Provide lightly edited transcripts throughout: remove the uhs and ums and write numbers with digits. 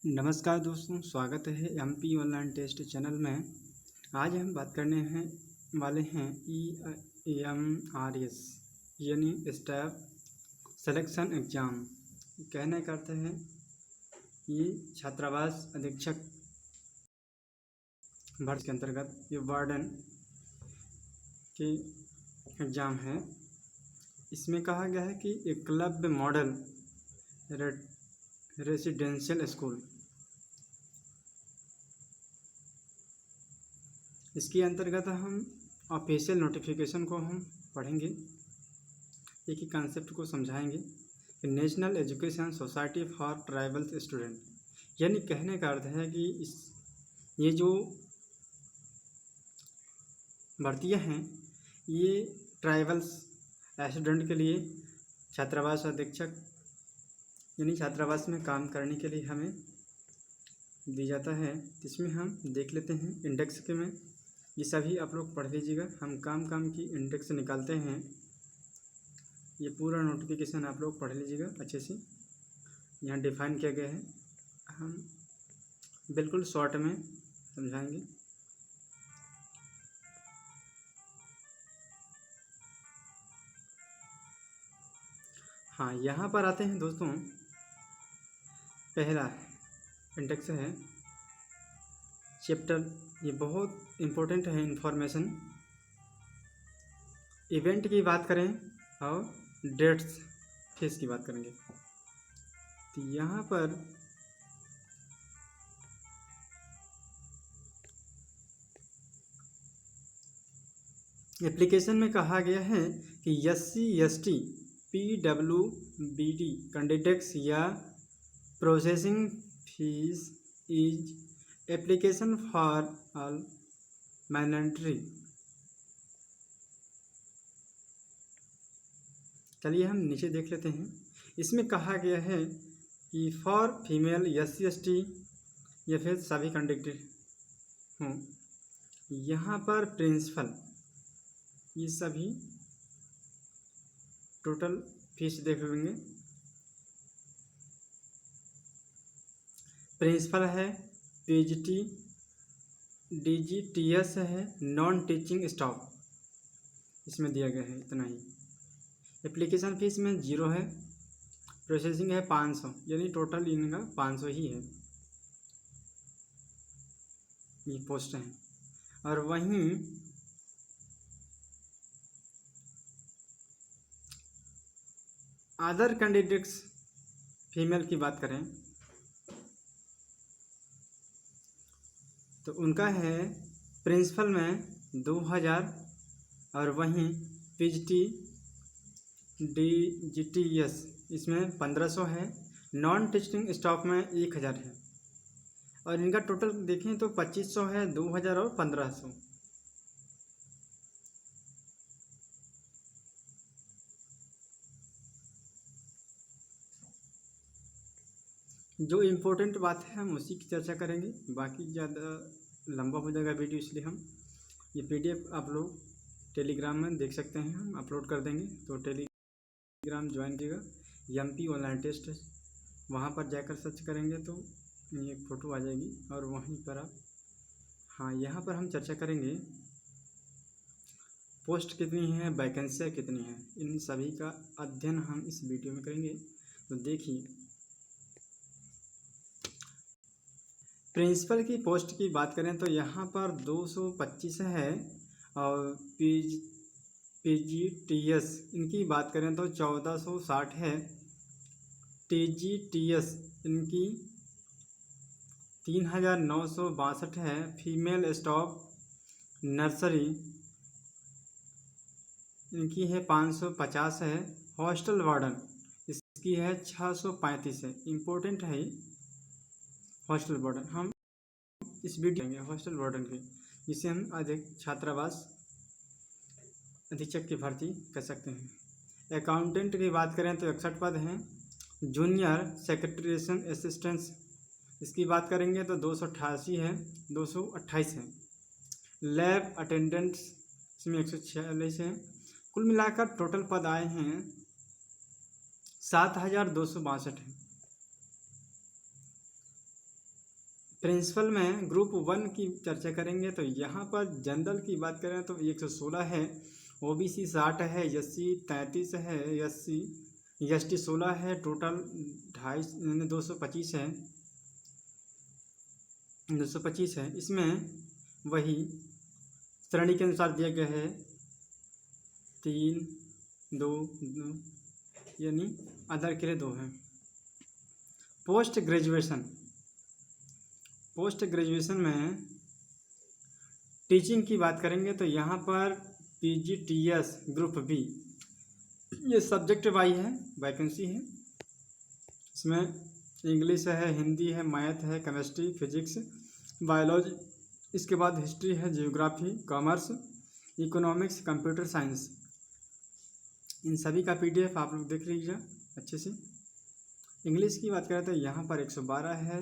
नमस्कार दोस्तों, स्वागत है एमपी ऑनलाइन टेस्ट चैनल में। आज हम बात करने वाले हैं EMRS यानी स्टाफ सिलेक्शन एग्ज़ाम। कहने का अर्थ है ये छात्रावास अधीक्षक भर्ती के अंतर्गत ये वार्डन के एग्ज़ाम है। इसमें कहा गया है कि एकलव्य मॉडल रेसिडेंशियल स्कूल, इसके अंतर्गत हम ऑफिशियल नोटिफिकेशन को हम पढ़ेंगे, एक ही कॉन्सेप्ट को समझाएंगे कि national education society for tribal student, यानी कहने का अर्थ है कि ये जो भर्तियां हैं ये ट्राइबल्स स्टूडेंट के लिए छात्रावास अधीक्षक यानी छात्रावास में काम करने के लिए हमें दी जाता है। इसमें हम देख लेते हैं इंडेक्स के में, ये सभी आप लोग पढ़ लीजिएगा। हम काम की इंडेक्स निकालते हैं, ये पूरा नोटिफिकेशन आप लोग पढ़ लीजिएगा अच्छे से। यहाँ डिफाइन किया गया है, हम बिल्कुल शॉर्ट में समझाएंगे। हाँ, यहाँ पर आते हैं दोस्तों। पहला इंडेक्स है चैप्टर, ये बहुत इम्पोर्टेंट है इंफॉर्मेशन। इवेंट की बात करें और डेट्स फीस की बात करेंगे, तो यहाँ पर एप्लीकेशन में कहा गया है कि SC ST PWBD कैंडिडेट्स या processing fees is application for all mandatory. चलिए हम नीचे देख लेते हैं। इसमें कहा गया है कि फॉर फीमेल SC ST या फिर सभी कैंडिडेट हों, यहाँ पर प्रिंसिपल ये सभी टोटल फीस देख लेंगे। प्रिंसिपल है, PGT DGTS है, नॉन टीचिंग स्टाफ इसमें दिया गया है इतना ही। एप्लीकेशन फीस में 0 है, प्रोसेसिंग है 500, यानी टोटल इनका 500 ही है, ये पोस्ट हैं। और वहीं अदर कैंडिडेट्स फीमेल की बात करें तो उनका है प्रिंसिपल में 2000, और वहीं PGT DGTS इसमें 1500 है, नॉन टीचिंग स्टाफ में 1000 है, और इनका टोटल देखें तो 2500 है, 2000 और 1500। जो इम्पोर्टेंट बात है हम उसी की चर्चा करेंगे, बाकी ज़्यादा लंबा हो जाएगा वीडियो, इसलिए हम ये PDF आप लोग टेलीग्राम में देख सकते हैं, हम अपलोड कर देंगे। तो टेलीग्राम ज्वाइन कीजिएगा, MP ऑनलाइन टेस्ट, वहाँ पर जाकर सर्च करेंगे तो ये फ़ोटो आ जाएगी, और वहीं पर आप हाँ यहाँ पर हम चर्चा करेंगे पोस्ट कितनी है, वैकेंसियाँ कितनी हैं, इन सभी का अध्ययन हम इस वीडियो में करेंगे। तो देखिए, प्रिंसिपल की पोस्ट की बात करें तो यहाँ पर 225 है, और PGTS इनकी बात करें तो 1460 है, TGTS इनकी 3962 है, फीमेल स्टाफ नर्सरी इनकी है 550 है, हॉस्टल वार्डन इसकी है 635 है। इम्पोर्टेंट है हॉस्टल वार्डन, हम इस वीडियो में हॉस्टल वार्डन के, जिसे हम अधिक छात्रावास अधीक्षक की भर्ती कर सकते हैं। अकाउंटेंट की बात करें तो 61 पद हैं, जूनियर सेक्रेटरीशन असिस्टेंट्स इसकी बात करेंगे तो 288 है, 228 है। लैब अटेंडेंट्स इसमें 146 है। कुल मिलाकर टोटल पद आए हैं 7262 है। प्रिंसिपल में ग्रुप 1 की चर्चा करेंगे तो यहाँ पर जनरल की बात करें तो 116 है, ओबीसी 60 है, एससी 33 है, एसटी 16 है, टोटल 225 है, 225 है। इसमें वही श्रेणी के अनुसार दिया गया है 3, 2, यानी अदर के लिए 2 है। पोस्ट ग्रेजुएशन में टीचिंग की बात करेंगे तो यहाँ पर पीजीटीएस ग्रुप बी, ये सब्जेक्ट वाइज है, वैकेंसी है। इसमें इंग्लिश है, हिंदी है, मैथ है, केमिस्ट्री, फिजिक्स, बायोलॉजी, इसके बाद हिस्ट्री है, geography, commerce, economics, computer science. इन सभी का पीडीएफ आप लोग देख लीजिए अच्छे से। इंग्लिश की बात करें तो यहाँ पर 112 है,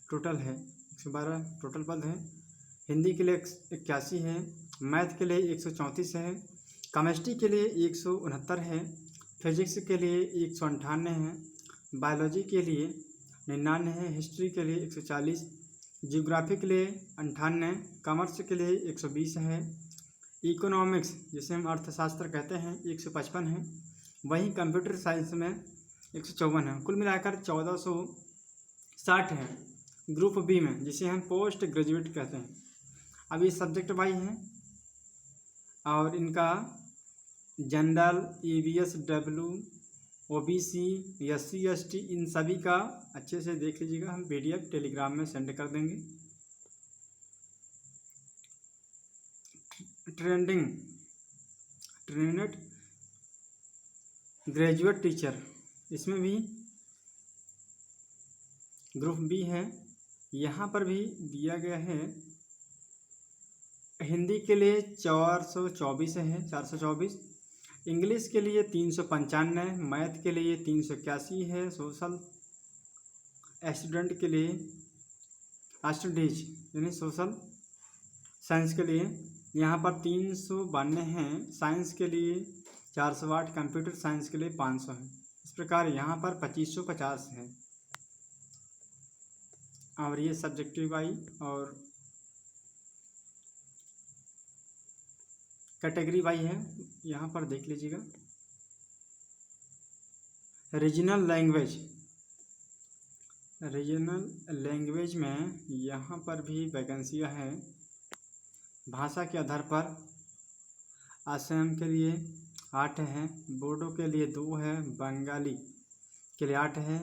टोटल है 112 टोटल पद है। हिंदी के लिए 81 है, मैथ के लिए 134 है, केमिस्ट्री के लिए 169 है, फिजिक्स के लिए 198 है, बायोलॉजी के लिए 99 है, हिस्ट्री के लिए 140, जियोग्राफी के लिए 58, कॉमर्स के लिए 120 है, इकोनॉमिक्स जिसे हम अर्थशास्त्र कहते हैं 155 है, वहीं कंप्यूटर साइंस में 154 है। कुल मिलाकर 1460 है ग्रुप बी में, जिसे हम पोस्ट ग्रेजुएट कहते हैं। अब ये सब्जेक्ट वाइज हैं और इनका general, EVS, W, OBC, SC, ST, इन सभी का अच्छे से देख लीजिएगा। हम पीडीएफ टेलीग्राम में सेंड कर देंगे। ट्रेंड ग्रेजुएट टीचर, इसमें भी ग्रुप बी है। यहाँ पर भी दिया गया है, हिंदी के लिए 424 है, 424, इंग्लिश के लिए 395, मैथ के लिए 381 है, सोशल स्टूडेंट के लिए स्टडीज यानी सोशल साइंस के लिए यहाँ पर 392 हैं, साइंस के लिए 408, कंप्यूटर साइंस के लिए 500 है। इस प्रकार यहाँ पर 2550 है। और ये सब्जेक्टिव वाइज और कैटेगरी वाइज है, यहाँ पर देख लीजिएगा। रीजनल लैंग्वेज में यहाँ पर भी वैकेंसियाँ हैं भाषा के आधार पर। असम के लिए 8 है, बोडो के लिए 2 है, बंगाली के लिए 8 है,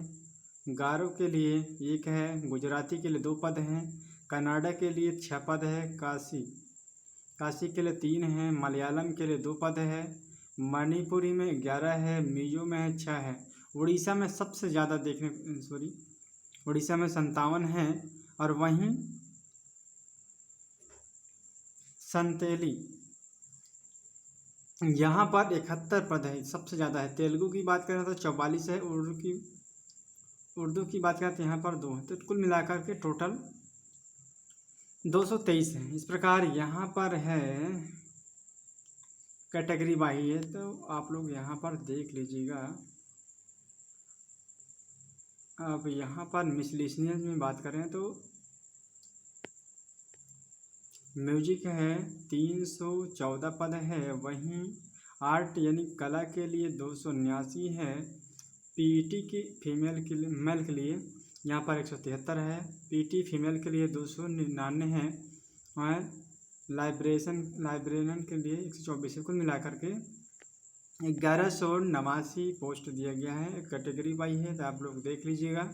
गारो के लिए 1 है, गुजराती के लिए 2 पद हैं, कन्नड़ा के लिए 6 पद है, काशी के लिए 3 है, मलयालम के लिए 2 पद है, मणिपुरी में 11 है, मिजो में 6 है, उड़ीसा में सबसे ज़्यादा उड़ीसा में 57 है, और वहीं संतेली यहाँ पर 71 पद है, सबसे ज़्यादा है। तेलुगु की बात करें तो 44 है, उर्दू की बात करें तो यहाँ पर 2 है। तो कुल मिलाकर के टोटल 223 है। इस प्रकार यहाँ पर है कैटेगरी वाइज है, तो आप लोग यहाँ पर देख लीजिएगा। अब यहाँ पर मिसलेनियस में बात करें तो म्यूजिक है 314 पद है, वहीं आर्ट यानी कला के लिए 279 है, पीटी की मेल के लिए यहाँ पर 173 है, पीटी फीमेल के लिए 299 है, और लाइब्रेरियन के लिए 124 है। कुल मिलाकर के 1189 पोस्ट दिया गया है। कैटेगरी वाइज है, तो आप लोग देख लीजिएगा।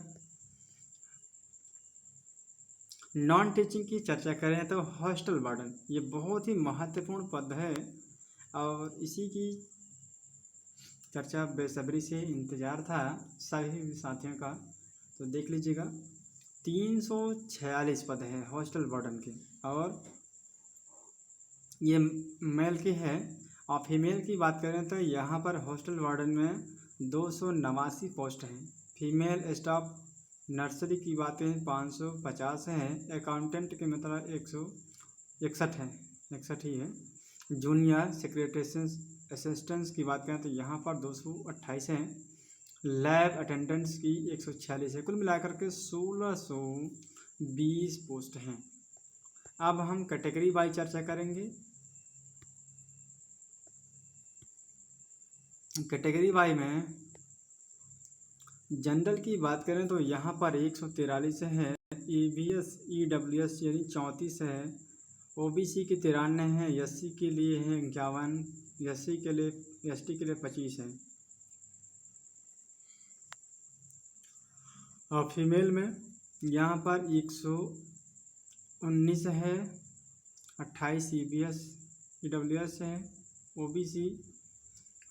नॉन टीचिंग की चर्चा करें तो हॉस्टल वार्डन, ये बहुत ही महत्वपूर्ण पद है और इसी की चर्चा बेसब्री से इंतज़ार था सभी साथियों का। तो देख लीजिएगा 346 पद है हॉस्टल वार्डन के, और ये मेल की है। और फीमेल की बात करें तो यहाँ पर हॉस्टल वार्डन में 289 पोस्ट हैं। फीमेल स्टाफ नर्सरी की बातें 550 हैं, अकाउंटेंट के मतलब 161 है, 61 ही है। जूनियर सेक्रेटरीज असिस्टेंट्स की बात करें तो यहाँ पर 228 हैं, लैब अटेंडेंट्स की 146 है। कुल मिलाकर के 1600 20 पोस्ट हैं। अब हम कैटेगरी वाइज चर्चा करेंगे। कैटेगरी वाई में जनरल की बात करें तो यहाँ पर 143 है, EBS EWS यानी 34 है, OBC की 93 है, SC के लिए है 51, SC के लिए ST के लिए 25 है। और फीमेल में यहाँ पर 119 है, 28 EBS EWS है, OBC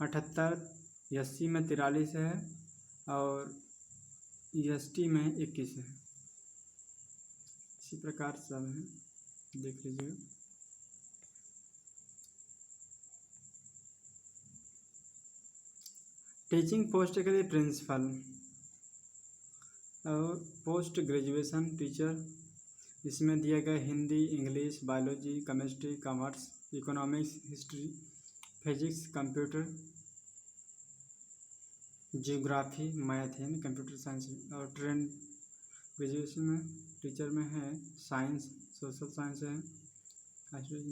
78, SC में 43 है और ST में 21 है। इसी प्रकार सब है, देख लीजिए। टीचिंग पोस्ट के लिए प्रिंसिपल और पोस्ट ग्रेजुएशन टीचर, इसमें दिया गया Hindi, English, biology, chemistry, commerce, economics, history, physics, computer, geography, math यानी कंप्यूटर साइंस। और ट्रेंड ग्रेजुएशन में टीचर में है साइंस, सोशल साइंस है,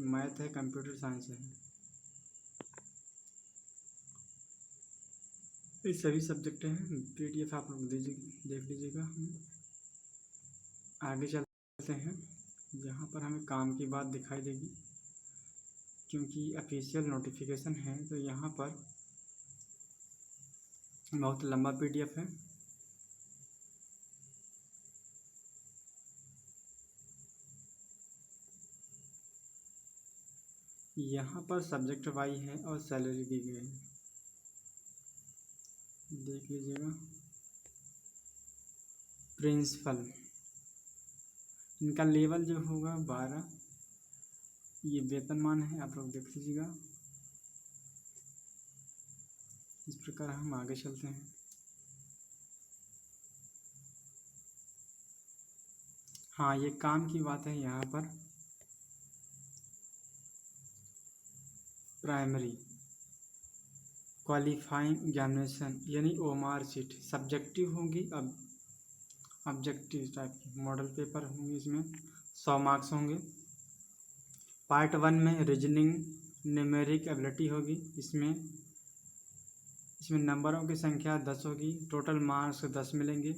मैथ है, कंप्यूटर साइंस है। ये सभी सब्जेक्ट हैं। PDF आप लोग देख लीजिएगा। हम आगे चलते हैं, जहाँ पर हमें काम की बात दिखाई देगी, क्योंकि ऑफिशियल नोटिफिकेशन है तो यहाँ पर बहुत लंबा PDF है। यहाँ पर सब्जेक्ट वाइज है और सैलरी दी गई है, देख लीजिएगा। प्रिंसिपल, इनका लेवल जो होगा 12, ये वेतनमान है, आप लोग देख लीजिएगा। इस प्रकार हम आगे चलते हैं। हाँ, ये काम की बात है यहाँ पर। प्राइमरी क्वालिफाइंग एग्जामिनेशन यानी OMR शीट सब्जेक्टिव होंगी, अब ऑब्जेक्टिव टाइप की मॉडल पेपर होंगे, इसमें 100 मार्क्स होंगे। पार्ट 1 में रीजनिंग न्यूमेरिक एबिलिटी होगी, इसमें नंबरों की संख्या 10 होगी, टोटल मार्क्स 10 मिलेंगे।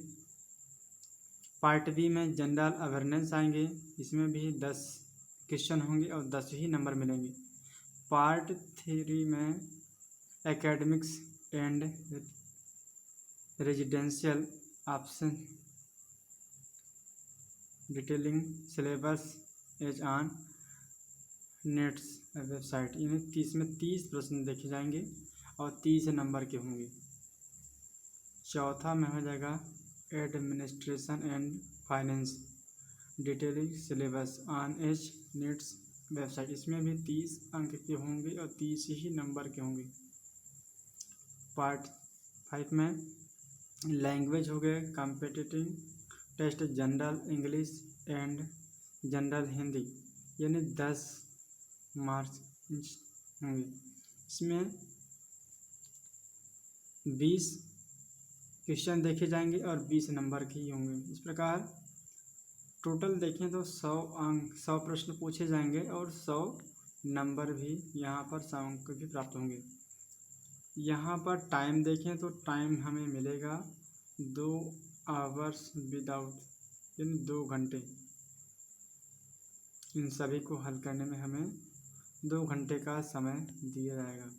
पार्ट बी में जनरल अवेयरनेस आएंगे, इसमें भी 10 क्वेश्चन होंगे और 10 ही नंबर मिलेंगे। पार्ट 3 में academics and residential option detailing syllabus as on nets website, इन्हें 30 में 30 प्रश्न देखे जाएंगे और 30 नंबर के होंगे। चौथा में हो जाएगा administration and finance detailing syllabus on H nets website, इसमें भी 30 अंक के होंगे और 30 ही नंबर के होंगे। पार्ट 5 में लैंग्वेज हो गए, competitive test general English and general Hindi, यानी 10 मार्क्स होंगे। इसमें 20 क्वेश्चन देखे जाएंगे और 20 नंबर के ही होंगे। इस प्रकार टोटल देखें तो 100 अंक 100 प्रश्न पूछे जाएंगे और 100 नंबर भी यहाँ पर 100 अंक भी प्राप्त होंगे। यहाँ पर टाइम देखें तो टाइम हमें मिलेगा 2 आवर्स विदाउट, यानी 2 घंटे। इन सभी को हल करने में हमें 2 घंटे का समय दिया जाएगा।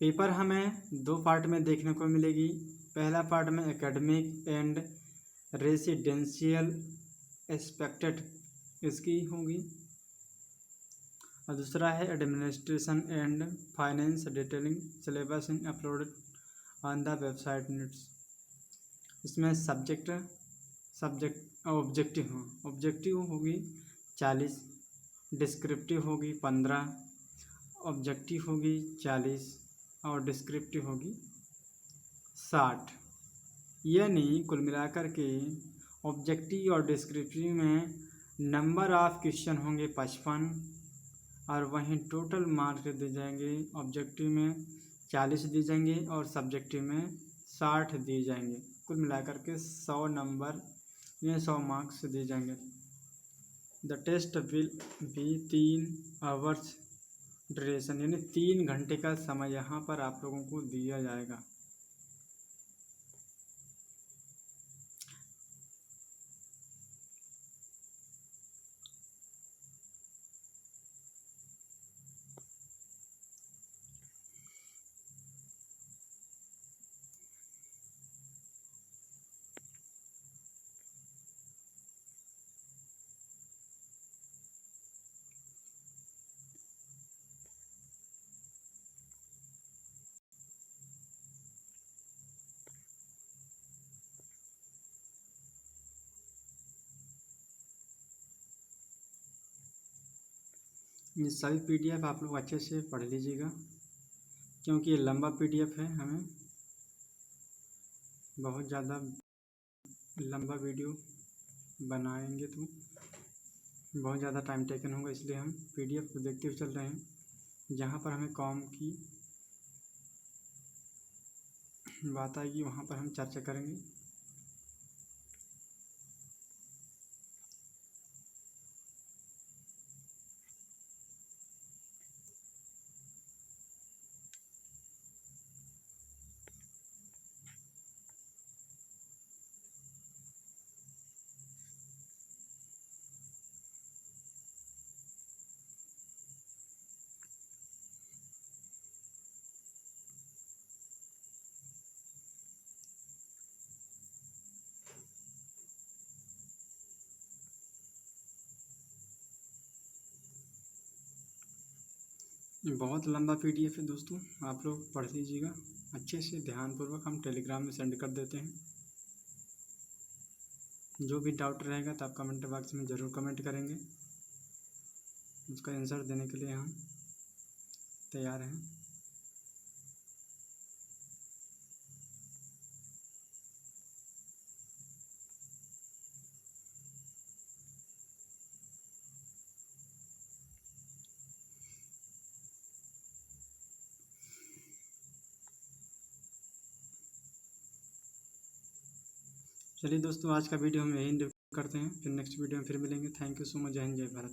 पेपर हमें 2 पार्ट में देखने को मिलेगी। पहला पार्ट में एकेडमिक एंड रेसिडेंशियल एक्सपेक्टेड इसकी होगी और दूसरा है administration and finance detailing syllabus in uploaded on the website needs. इसमें ऑब्जेक्टिव होगी 40, डिस्क्रिप्टिव होगी 15, ऑब्जेक्टिव होगी 40 और डिस्क्रिप्टिव होगी 60। यानी कुल मिलाकर के ऑब्जेक्टिव और डिस्क्रिप्टिव में नंबर ऑफ क्वेश्चन होंगे 55 और वहीं टोटल मार्क्स दिए जाएंगे ऑब्जेक्टिव में 40 दिए जाएंगे और सब्जेक्टिव में 60 दिए जाएंगे। कुल मिलाकर के 100 नंबर या 100 मार्क्स दिए जाएंगे। The test will be 3 hours duration, यानी 3 घंटे का समय यहाँ पर आप लोगों को दिया जाएगा। ये सभी PDF आप लोग अच्छे से पढ़ लीजिएगा, क्योंकि ये लंबा PDF है। हमें बहुत ज़्यादा लंबा वीडियो बनाएंगे तो बहुत ज़्यादा टाइम टेकन होगा, इसलिए हम PDF को देखते हुए चल रहे हैं। जहाँ पर हमें कॉम की बात आएगी वहाँ पर हम चर्चा करेंगे। बहुत लंबा PDF है दोस्तों, आप लोग पढ़ लीजिएगा अच्छे से ध्यानपूर्वक। हम टेलीग्राम में सेंड कर देते हैं। जो भी डाउट रहेगा तो आप कमेंट बॉक्स में ज़रूर कमेंट करेंगे, उसका आंसर देने के लिए हम तैयार हैं। चलिए दोस्तों, आज का वीडियो हम यहीं करते हैं, फिर नेक्स्ट वीडियो में फिर मिलेंगे। Thank you so much. जय हिंद, जय भारत।